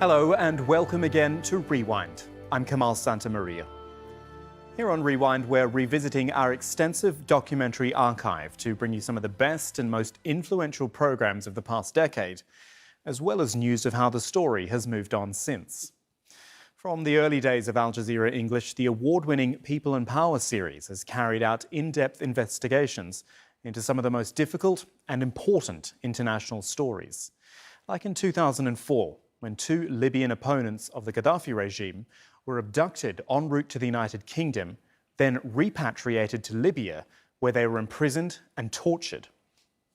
Hello and welcome again to Rewind. I'm Kamal Santamaria. Here on Rewind, we're revisiting our extensive documentary archive to bring you some of the best and most influential programs of the past decade, as well as news of how the story has moved on since. From the early days of Al Jazeera English, the award-winning People and Power series has carried out in-depth investigations into some of the most difficult and important international stories. Like in 2004, when two Libyan opponents of the Gaddafi regime were abducted en route to the United Kingdom, then repatriated to Libya, where they were imprisoned and tortured.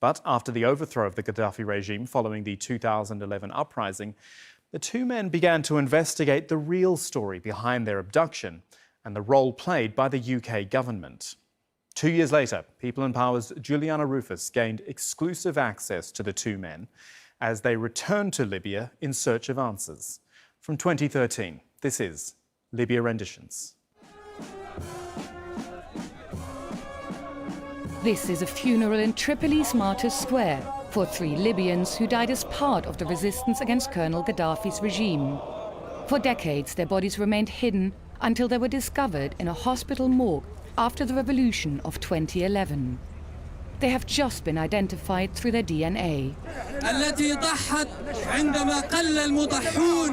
But after the overthrow of the Gaddafi regime following the 2011 uprising, the two men began to investigate the real story behind their abduction and the role played by the UK government. 2 years later, People and Power's Juliana Ruhfus gained exclusive access to the two men as they returned to Libya in search of answers. From 2013, this is Libya Renditions. This is a funeral in Tripoli's Martyrs Square for 3 Libyans who died as part of the resistance against Colonel Gaddafi's regime. For decades, their bodies remained hidden until they were discovered in a hospital morgue after the revolution of 2011. They have just been identified through their DNA. التي ضحت عندما قل المضحون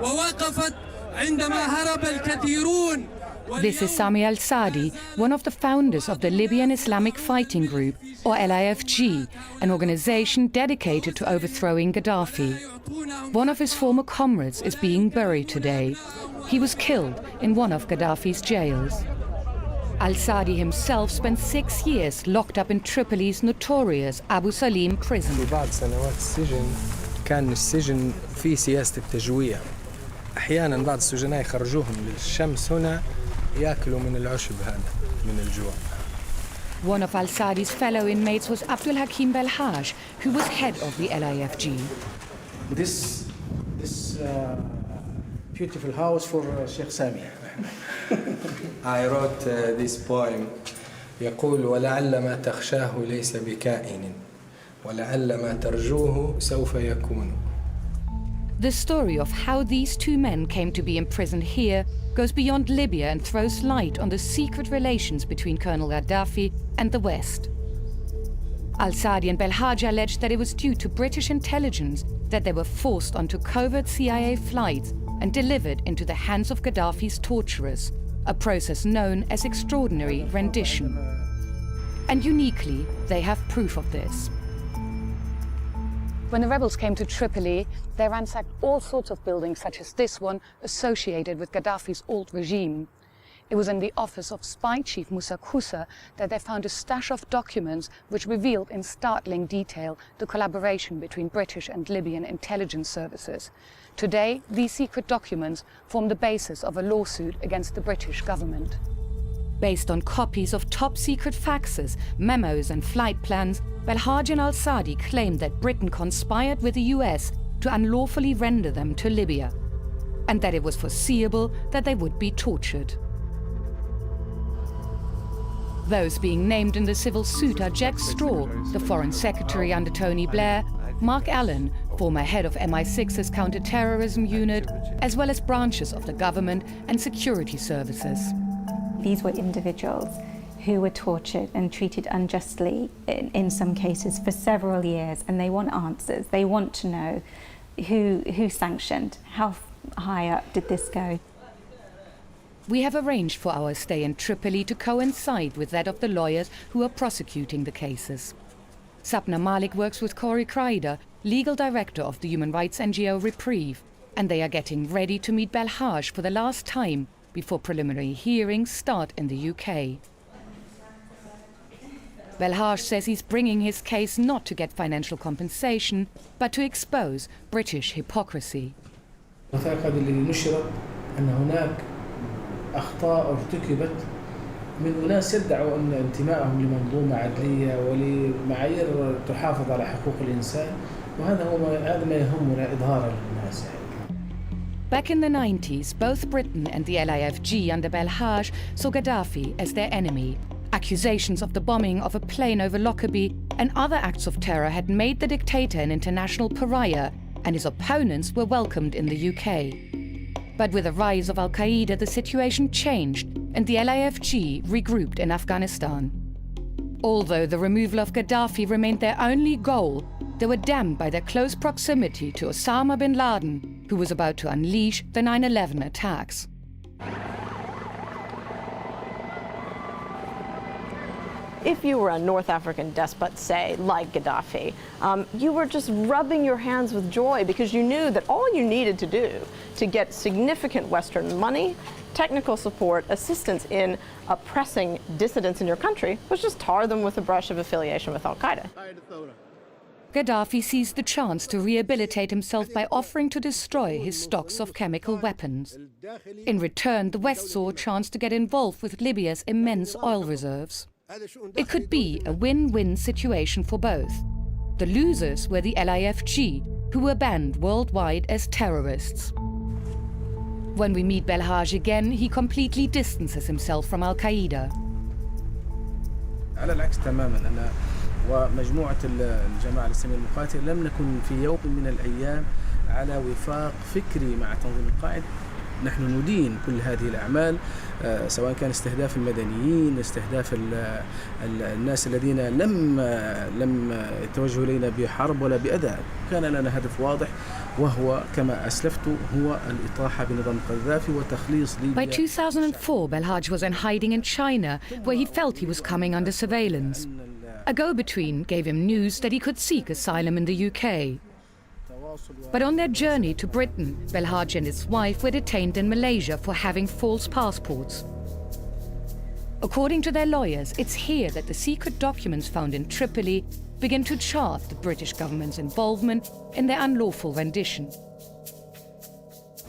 ووقفت عندما هرب الكثيرون. This is Sami al-Saadi, one of the founders of the Libyan Islamic Fighting Group, or LIFG, an organization dedicated to overthrowing Gaddafi. One of his former comrades is being buried today. He was killed in one of Gaddafi's jails. Al-Saadi himself spent 6 years locked up in Tripoli's notorious Abu Salim prison. في بعض سنوات السجن كان السجن فيه سياسة التجويع. أحيانا بعض السجناء يخرجوهم للشمس هنا يأكلوا من العشب هذا من الجوع. One of al-Saadi's fellow inmates was Abdel-Hakeem Belhaj, who was head of the LIFG. This beautiful house for Sheikh Sami. I wrote this poem يقول ولعل ما تخشاه ليس بكائن ولعل ما ترجوه سوف يكون. The story of how these two men came to be imprisoned here goes beyond Libya and throws light on the secret relations between Colonel Gaddafi and the West. Al-Saadi and Belhaj alleged that it was due to British intelligence that they were forced onto covert CIA flights and delivered into the hands of Gaddafi's torturers, a process known as extraordinary rendition. And uniquely, they have proof of this. When the rebels came to Tripoli, they ransacked all sorts of buildings, such as this one, associated with Gaddafi's old regime. It was in the office of spy chief Musa Kusa that they found a stash of documents which revealed in startling detail the collaboration between British and Libyan intelligence services. Today, these secret documents form the basis of a lawsuit against the British government. Based on copies of top-secret faxes, memos and flight plans, Belhaj and al-Saadi claimed that Britain conspired with the US to unlawfully render them to Libya, and that it was foreseeable that they would be tortured. Those being named in the civil suit are Jack Straw, the Foreign Secretary under Tony Blair, Mark Allen, former head of MI6's counter-terrorism unit, as well as branches of the government and security services. These were individuals who were tortured and treated unjustly in some cases for several years, and they want answers. They want to know who sanctioned, how high up did this go. We have arranged for our stay in Tripoli to coincide with that of the lawyers who are prosecuting the cases. Sapna Malik works with Corey Kreider, legal director of the human rights NGO Reprieve, and they are getting ready to meet Belhaj for the last time before preliminary hearings start in the UK. Belhaj says he's bringing his case not to get financial compensation, but to expose British hypocrisy. أخطاء ارتكبت من أناس يدعوا أن انتمائهم لمنظومة عدلية ولمعايير تحافظ على حقوق الإنسان وهذا ما يهمنا إظهاره للناس. Back in the 90s, both Britain and the LIFG under Belhaj saw Gaddafi as their enemy. Accusations of the bombing of a plane over Lockerbie and other acts of terror had made the dictator an international pariah and his opponents were welcomed in the UK. But with the rise of al-Qaeda, the situation changed, and the LAFG regrouped in Afghanistan. Although the removal of Gaddafi remained their only goal, they were damned by their close proximity to Osama bin Laden, who was about to unleash the 9/11 attacks. If you were a North African despot, say, like Gaddafi, you were just rubbing your hands with joy because you knew that all you needed to do to get significant Western money, technical support, assistance in oppressing dissidents in your country was just tar them with a brush of affiliation with al-Qaeda. Gaddafi seized the chance to rehabilitate himself by offering to destroy his stocks of chemical weapons. In return, the West saw a chance to get involved with Libya's immense oil reserves. It could be a win-win situation for both. The losers were the LAFG, who were banned worldwide as terrorists. When we meet Belhaj again, he completely distances himself from al-Qaeda. على العكس تماما أنا ومجموعة الجماعة الإسلامية المقاتلة لم نكن في يوم من الأيام على وفاق فكري مع تنظيم القاعدة. نحن ندين كل هذه الأعمال سواء كان استهداف المدنيين، استهداف الناس الذين لم يتوجهوا إلينا بحرب ولا بأذى. كان لنا هدف واضح وهو كما أسلفت هو الإطاحة بنظام قذافي وتخليص ليبيا. By 2004, Belhaj was in hiding in China, where he felt he was coming under surveillance. A go-between gave him news that he could seek asylum in the UK. But on their journey to Britain, Belhaj and his wife were detained in Malaysia for having false passports. According to their lawyers, it's here that the secret documents found in Tripoli begin to chart the British government's involvement in their unlawful rendition.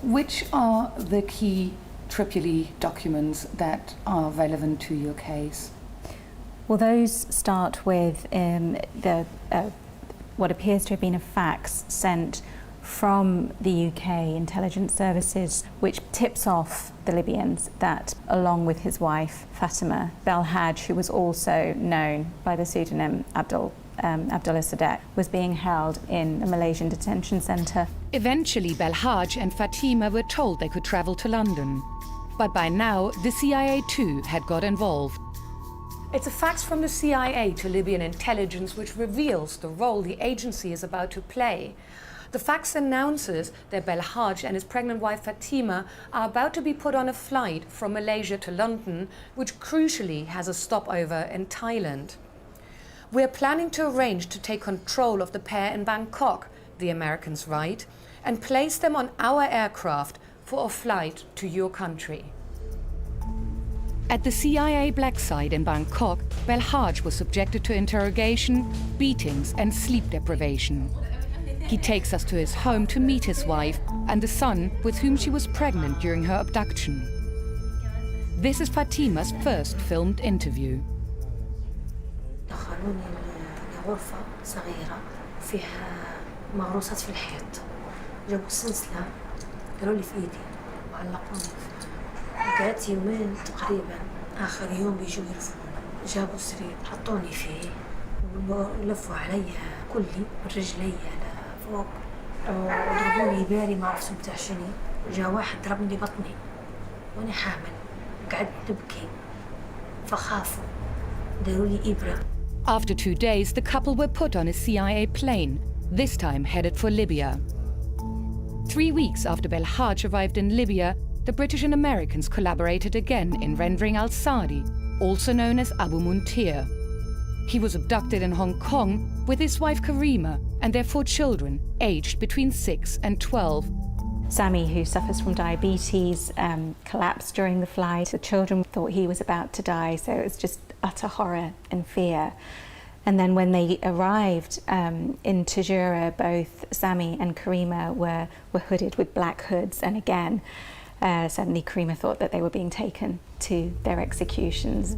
Which are the key Tripoli documents that are relevant to your case? Well, those start with what appears to have been a fax sent from the UK intelligence services, which tips off the Libyans that, along with his wife Fatima Belhaj, who was also known by the pseudonym Abdul-Saadi, was being held in a Malaysian detention centre. Eventually, Belhaj and Fatima were told they could travel to London. But by now, the CIA too had got involved. It's a fax from the CIA to Libyan intelligence which reveals the role the agency is about to play. The fax announces that Belhaj and his pregnant wife Fatima are about to be put on a flight from Malaysia to London, which crucially has a stopover in Thailand. We're planning to arrange to take control of the pair in Bangkok, the Americans write, and place them on our aircraft for a flight to your country. At the CIA black site in Bangkok, Belhaj was subjected to interrogation, beatings and sleep deprivation. He takes us to his home to meet his wife and the son with whom she was pregnant during her abduction. This is Fatima's first filmed interview. دخلوني غرفة صغيرة فيها مغروسات في الحيط، جابوا السلسلة قالوا لي في إيدي وعلقوني. قعدت يومين تقريبا، آخر يوم بيجوا يرفعوني، جابوا سرير حطوني فيه ولفوا علي كلي من رجلي لفوق وضربوني باري ما عرفت بتاع شنو. جا واحد ضربني بطني وأنا حامل، قعدت نبكي فخافوا داروا لي إبرة. After 2 days, the couple were put on a CIA plane, this time headed for Libya. 3 weeks after Belhaj arrived in Libya, the British and Americans collaborated again in rendering al-Saadi, also known as Abu Muntir. He was abducted in Hong Kong with his wife Karima and their 4 children, aged between 6 and 12. Sami, who suffers from diabetes, collapsed during the flight. The children thought he was about to die, so it was just utter horror and fear. And then when they arrived in Tajura, both Sami and Karima were hooded with black hoods, and again, suddenly Karima thought that they were being taken to their executions.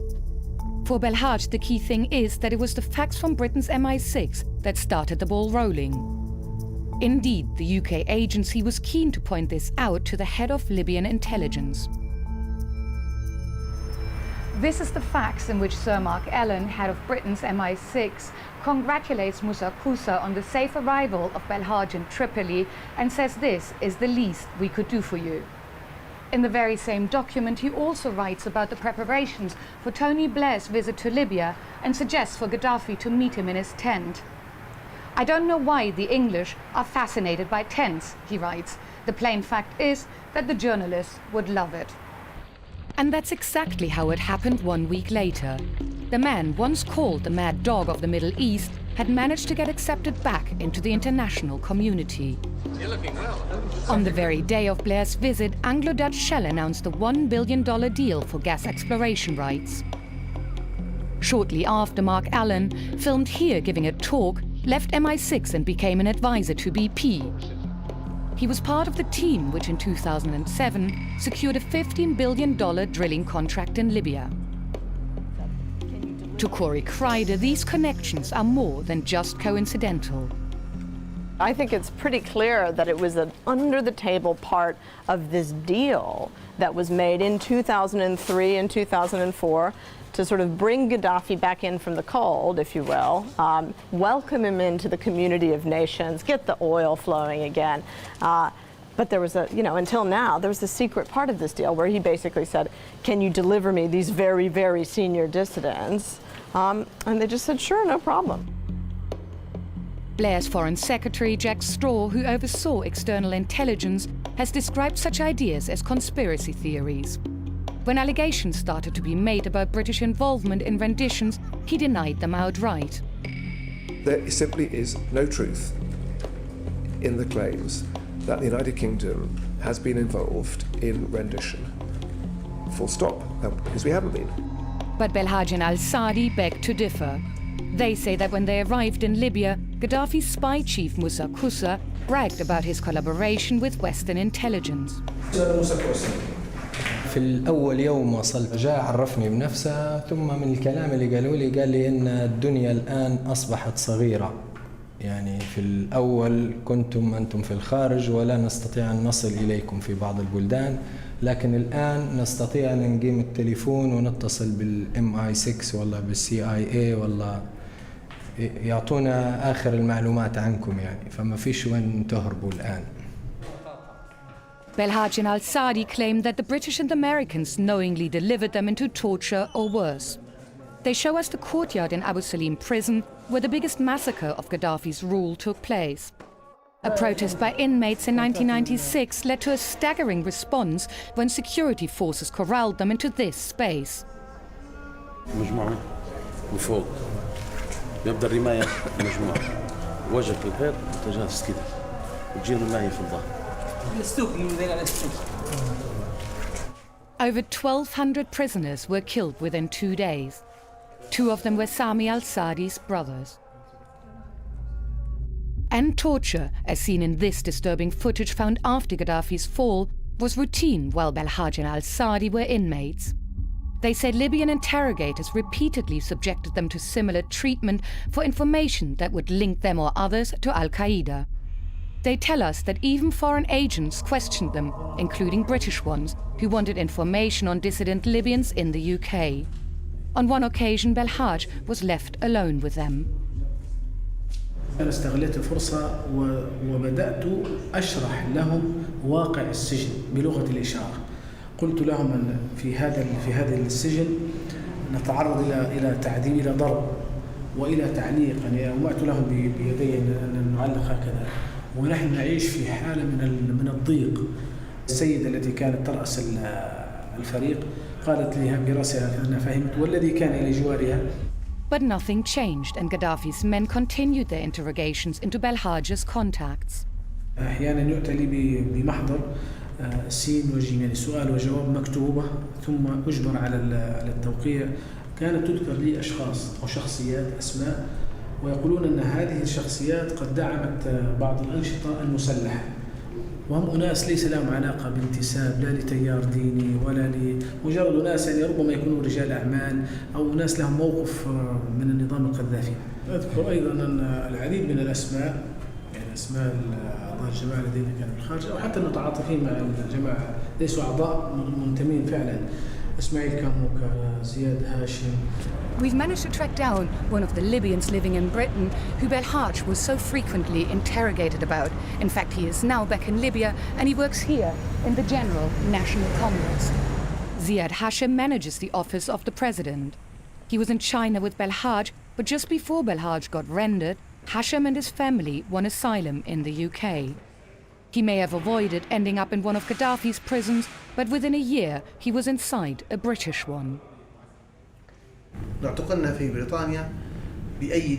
For Belhaj, the key thing is that it was the facts from Britain's MI6 that started the ball rolling. Indeed, the UK agency was keen to point this out to the head of Libyan intelligence. This is the fax in which Sir Mark Allen, head of Britain's MI6, congratulates Musa Kusa on the safe arrival of Belhaj in Tripoli and says this is the least we could do for you. In the very same document, he also writes about the preparations for Tony Blair's visit to Libya and suggests for Gaddafi to meet him in his tent. I don't know why the English are fascinated by tents, he writes. The plain fact is that the journalists would love it. And that's exactly how it happened 1 week later. The man once called the mad dog of the Middle East had managed to get accepted back into the international community. You're looking well. On the very day of Blair's visit, Anglo-Dutch Shell announced a $1 billion deal for gas exploration rights. Shortly after, Mark Allen, filmed here giving a talk, left MI6 and became an advisor to BP. He was part of the team which in 2007 secured a $15 billion drilling contract in Libya. To Corey Kreider, these connections are more than just coincidental. I think it's pretty clear that it was an under-the-table part of this deal that was made in 2003 and 2004 to sort of bring Gaddafi back in from the cold, if you will, welcome him into the community of nations, get the oil flowing again. But there was until now, there was a secret part of this deal where he basically said, can you deliver me these very, very senior dissidents? And they just said, sure, no problem. Blair's Foreign Secretary, Jack Straw, who oversaw external intelligence, has described such ideas as conspiracy theories. When allegations started to be made about British involvement in renditions, he denied them outright. There simply is no truth in the claims that the United Kingdom has been involved in rendition. Full stop, because we haven't been. But Belhaj and al-Saadi beg to differ. They say that when they arrived in Libya, Gaddafi's spy chief Musa Kusa bragged about his collaboration with Western intelligence. في الأول يوم وصلت جاء عرفني بنفسه ثم من الكلام اللي قالوا لي قال لي إن الدنيا الآن أصبحت صغيرة. يعني في الأول كنتم أنتم في الخارج ولا نستطيع أن نصل إليكم في بعض البلدان، لكن الآن نستطيع أن نقيم التليفون ونتصل بالMI6 ولا بالCIA ولا يعطونا آخر المعلومات عنكم يعني، فما فيش وين تهربوا الآن. Belhaj and al-Saadi claim that the British and Americans knowingly delivered them into torture or worse. They show us the courtyard in Abu Salim prison where the biggest massacre of Gaddafi's rule took place. A protest by inmates in 1996 led to a staggering response when security forces corralled them into this space. مجموعة من فوق يبدأ الرماية مجموعة وجهك للبيت تجهز كده وتجي الرماية في الظهر. Over 1,200 prisoners were killed within 2 days. 2 of them were Sami al-Saadi's brothers. And torture, as seen in this disturbing footage found after Gaddafi's fall, was routine while Belhaj and al-Saadi were inmates. They said Libyan interrogators repeatedly subjected them to similar treatment for information that would link them or others to al-Qaeda. They tell us that even foreign agents questioned them, including British ones, who wanted information on dissident Libyans in the UK. On one occasion, Belhaj was left alone with them. أنا استغلت الفرصة وبدأت أشرح لهم واقع السجن بلغة الإشارة. قلت لهم أن في هذا السجن نتعرض إلى تعذيب، إلى ضرب وإلى تعليق. يعني أومأت لهم بيدي أن نعلق هكذا، ونحن نعيش في حالة من الضيق. السيدة التي كانت ترأس الفريق قالت لي برأسها أنا فهمت، والذي كان إلى جوارها. But nothing changed, and Gaddafi's men continued their interrogations into Belhaj's contacts. أحيانا يؤتى لي بمحضر سين وجيم، يعني سؤال وجواب مكتوبة، ثم أجبر على التوقيع. كانت تذكر لي أشخاص أو شخصيات أسماء، ويقولون أن هذه الشخصيات قد دعمت بعض الأنشطة المسلحة، وهم أناس ليس لهم علاقة بانتساب لا لتيار ديني ولا مجرد أناس يعني ربما يكونوا رجال أعمال أو ناس لهم موقف من النظام القذافي. أذكر أيضا أن العديد من الأسماء، يعني أسماء أعضاء الجماعة الذين كانوا بالخارج أو حتى المتعاطفين مع الجماعة ليسوا أعضاء منتمين فعلا، We've managed to track down one of the Libyans living in Britain who Belhaj was so frequently interrogated about. In fact, he is now back in Libya and he works here in the General National Congress. Ziad Hashim manages the office of the president. He was in China with Belhaj, but just before Belhaj got rendered, Hashim and his family won asylum in the UK. He may have avoided ending up in one of Gaddafi's prisons, but within a year he was inside a British one. اعتقلنا في بريطانيا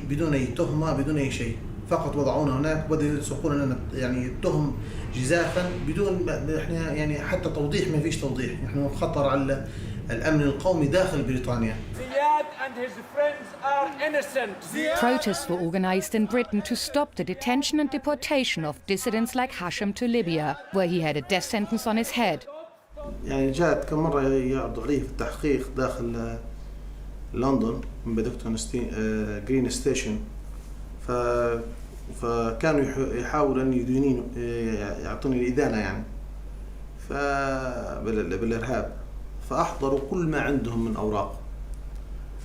بدون أي تهمة بدون أي شيء فقط وضعونا هناك بدأوا يسوقون لنا يعني التهم جزافا بدون احنا يعني حتى توضيح ما فيش توضيح نحن خطر على الأمن القومي داخل بريطانيا. Ziad and his friends are innocent. Protests were organized in Britain to stop the detention and deportation of dissidents like Hashim to Libya, where he had a death sentence on his head. يعني جاءت كم مرة يعرضوا عليه في التحقيق داخل لندن من بدكتون جرين ستيشن فكانوا يحاولوا أن يدينين يعطوني الإدانة يعني بالإرهاب فأحضروا كل ما عندهم من أوراق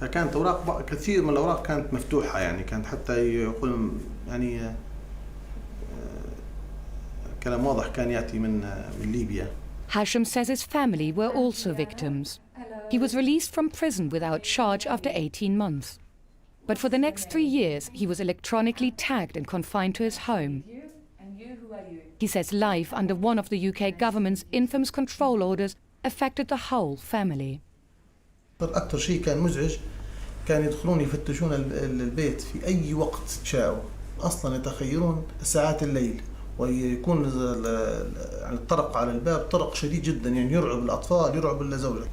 فكانت أوراق كثير من الأوراق كانت مفتوحة يعني كانت حتى يقول يعني كلام واضح كان يأتي من ليبيا. Hashim says his family were also victims. He was released from prison without charge after 18 months. But for the next 3 years, he was electronically tagged and confined to his home. He says life under one of the UK government's infamous control orders affected the whole family. أكثر شيء كان مزعج كان يدخلون يفتشون البيت في أي وقت شاءوا أصلا يتخيرون ساعات الليل ويكون الطرق على الباب طرق شديد جدا يعني يرعب الأطفال يرعب الزوجة.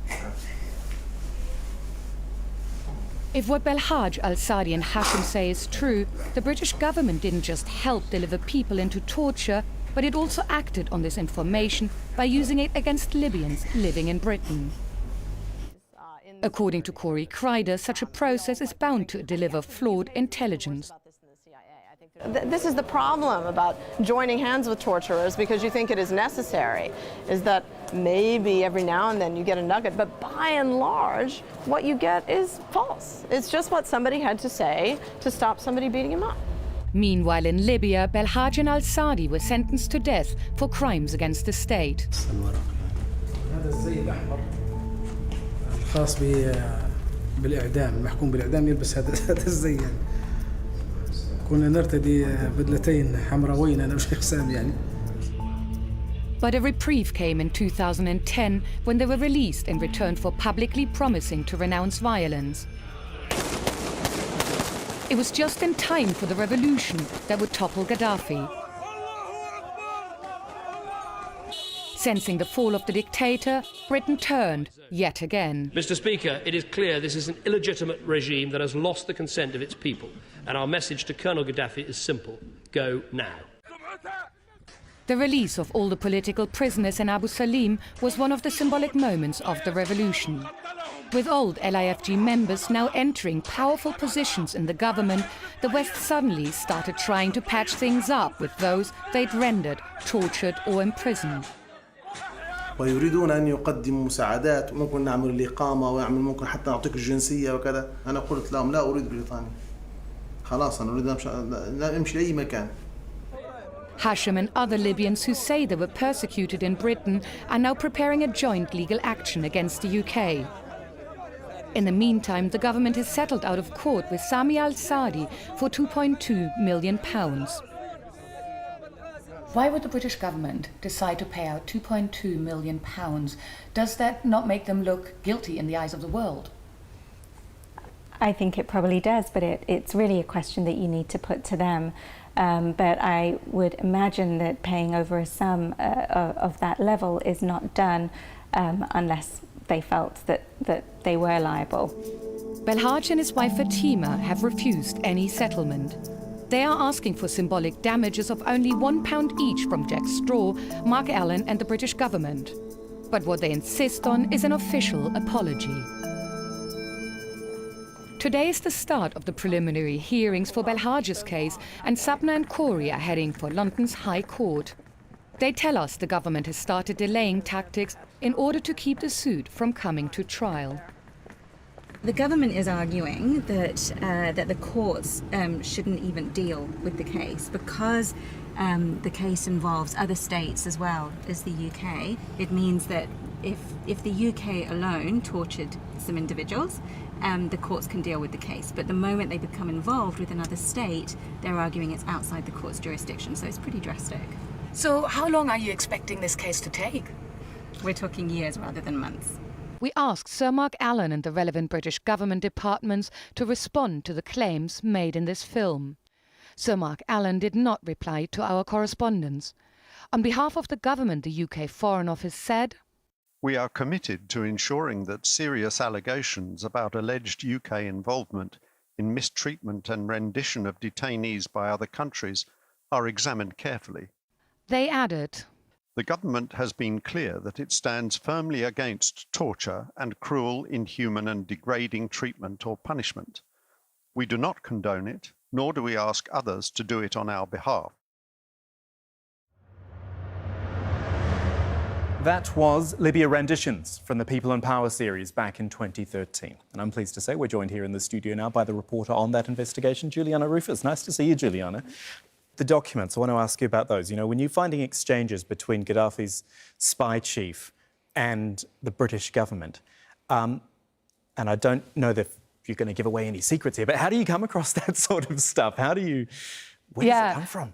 If what Belhaj, al-Saadi and Hashim say is true, the British government didn't just help deliver people into torture, but it also acted on this information by using it against Libyans living in Britain. According to Corey Kreider, such a process is bound to deliver flawed intelligence. This is the problem about joining hands with torturers because you think it is necessary, is that maybe every now and then you get a nugget, but by and large, what you get is false. It's just what somebody had to say to stop somebody beating him up. Meanwhile, in Libya, Belhaj and al-Saadi were sentenced to death for crimes against the state. هذا الزي الأحمر الخاص بالإعدام المحكوم بالإعدام يلبس هذا الزي يعني. كنا نرتدي بدلتين حمراوين أنا وشيخ سامي يعني. But a reprieve came in 2010 when they were released in return for publicly promising to renounce violence. It was just in time for the revolution that would topple Gaddafi. Sensing the fall of the dictator, Britain turned yet again. Mr. Speaker, it is clear this is an illegitimate regime that has lost the consent of its people, and our message to Colonel Gaddafi is simple: go now. The release of all the political prisoners in Abu Salim was one of the symbolic moments of the revolution. With old LIFG members now entering powerful positions in the government, the West suddenly started trying to patch things up with those they'd rendered, tortured or imprisoned. ويريدون أن يقدموا مساعدات وممكن نعمل الإقامة ويعمل ممكن حتى نعطيك الجنسية وكذا. أنا قلت لهم لا أريد بريطانيا. خلاص أنا أريد أمشي لأي مكان. Hashim and other Libyans who say they were persecuted in Britain are now preparing a joint legal action against the UK. In the meantime, the government has settled out of court with Sami al-Saadi for £2.2 million. Why would the British government decide to pay out £2.2 million? Does that not make them look guilty in the eyes of the world? I think it probably does, but it's really a question that you need to put to them. But I would imagine that paying over a sum of that level is not done unless they felt that they were liable. Belhaj and his wife Fatima have refused any settlement. They are asking for symbolic damages of only £1 each from Jack Straw, Mark Allen and the British government. But what they insist on is an official apology. Today is the start of the preliminary hearings for Belhaj's case, and Sabna and Corey are heading for London's High Court. They tell us the government has started delaying tactics in order to keep the suit from coming to trial. The government is arguing that that the courts shouldn't even deal with the case because the case involves other states as well as the UK. It means that if the UK alone tortured some individuals, the courts can deal with the case. But the moment they become involved with another state, they're arguing it's outside the court's jurisdiction. So it's pretty drastic. So how long are you expecting this case to take? We're talking years rather than months. We asked Sir Mark Allen and the relevant British government departments to respond to the claims made in this film. Sir Mark Allen did not reply to our correspondence. On behalf of the government, the UK Foreign Office said, "We are committed to ensuring that serious allegations about alleged UK involvement in mistreatment and rendition of detainees by other countries are examined carefully." They added, "The government has been clear that it stands firmly against torture and cruel, inhuman and degrading treatment or punishment. We do not condone it, nor do we ask others to do it on our behalf." That was Libya Renditions from the People and Power series back in 2013. And I'm pleased to say we're joined here in the studio now by the reporter on that investigation, Juliana Ruhfus. Nice to see you, Juliana. The documents, I want to ask you about those. You know, when you're finding exchanges between Gaddafi's spy chief and the British government, and I don't know that you're going to give away any secrets here, but how do you come across that sort of stuff? Where does it come from?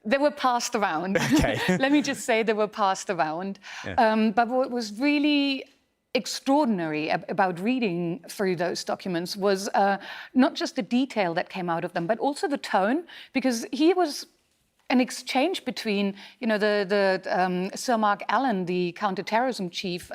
They were passed around. Okay. Let me just say they were passed around. Yeah. But what was really extraordinary about reading through those documents was not just the detail that came out of them, but also the tone, because here was an exchange between, you know, the Sir Mark Allen, the counter-terrorism chief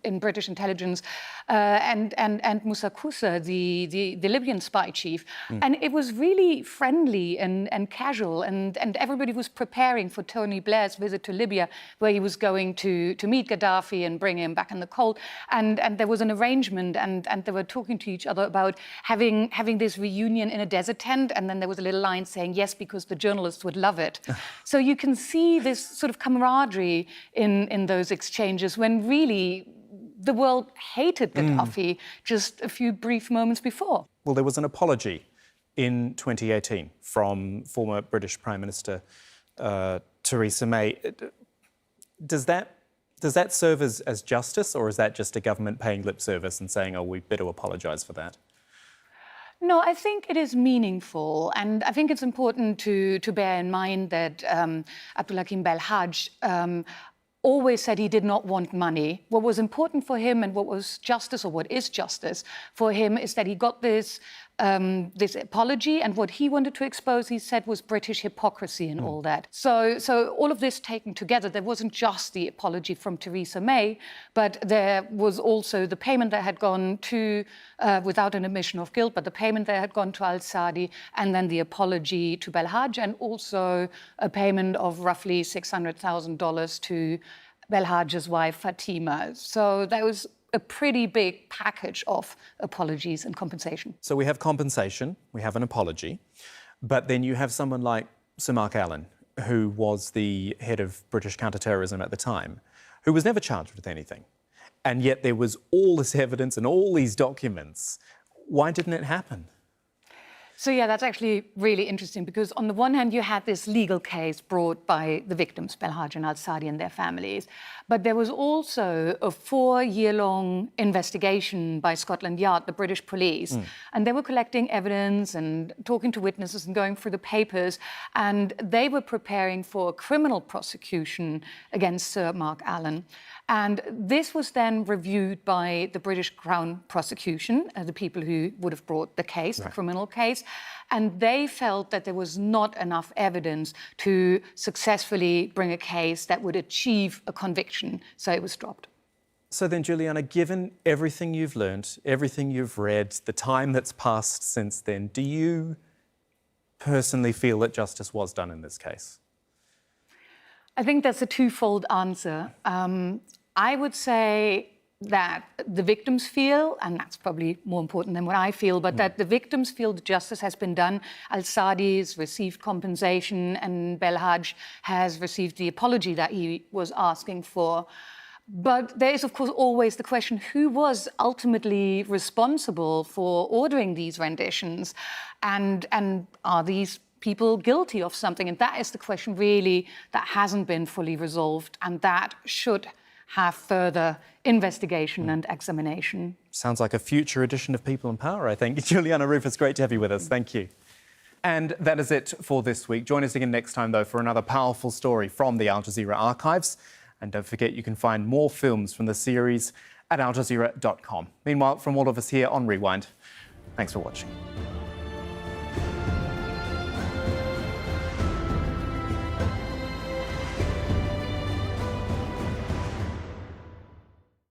in British intelligence, and Musa Kusa, the Libyan spy chief. And it was really friendly and casual, and everybody was preparing for Tony Blair's visit to Libya, where he was going to meet Gaddafi and bring him back in the cold. And there was an arrangement, and they were talking to each other about having this reunion in a desert tent, and then there was a little line saying, yes, because the journalists would love it. So you can see this sort of camaraderie in those exchanges when really the world hated Gaddafi just a few brief moments before. Well, there was an apology in 2018 from former British Prime Minister Theresa May. Does that serve as justice, or is that just a government paying lip service and saying, oh, we better apologise for that? No, I think it is meaningful, and I think it's important to bear in mind that Abdel-Hakeem Belhaj always said he did not want money. What was important for him and what was justice, or what is justice for him, is that he got this apology, and what he wanted to expose, he said, was British hypocrisy and all that. So all of this taken together, there wasn't just the apology from Theresa May, but there was also the payment that had gone to, without an admission of guilt, but the payment that had gone to al-Saadi, and then the apology to Belhaj, and also a payment of roughly $600,000 to Belhaj's wife, Fatima. So that was a pretty big package of apologies and compensation. So we have compensation, we have an apology, but then you have someone like Sir Mark Allen, who was the head of British counter-terrorism at the time, who was never charged with anything. And yet there was all this evidence and all these documents. Why didn't it happen? So yeah, that's actually really interesting, because on the one hand, you had this legal case brought by the victims, Belhaj and al-Saadi and their families. But there was also a 4-year-long investigation by Scotland Yard, the British police. And they were collecting evidence and talking to witnesses and going through the papers. And they were preparing for a criminal prosecution against Sir Mark Allen. And this was then reviewed by the British Crown prosecution, the people who would have brought the case, the criminal case. And they felt that there was not enough evidence to successfully bring a case that would achieve a conviction. So it was dropped. So then, Juliana, given everything you've learned, everything you've read, the time that's passed since then, do you personally feel that justice was done in this case? I think that's a twofold answer. I would say that the victims feel, and that's probably more important than what I feel, but that the victims feel that justice has been done. Al-Saadi's received compensation and Belhaj has received the apology that he was asking for. But there is, of course, always the question, who was ultimately responsible for ordering these renditions? And are these people guilty of something? And that is the question, really, that hasn't been fully resolved, and that should have further investigation and examination. Sounds like a future edition of People in Power, I think. Juliana Ruhfus, great to have you with us. Thank you. And that is it for this week. Join us again next time, though, for another powerful story from the Al Jazeera archives. And don't forget, you can find more films from the series at aljazeera.com. Meanwhile, from all of us here on Rewind, thanks for watching.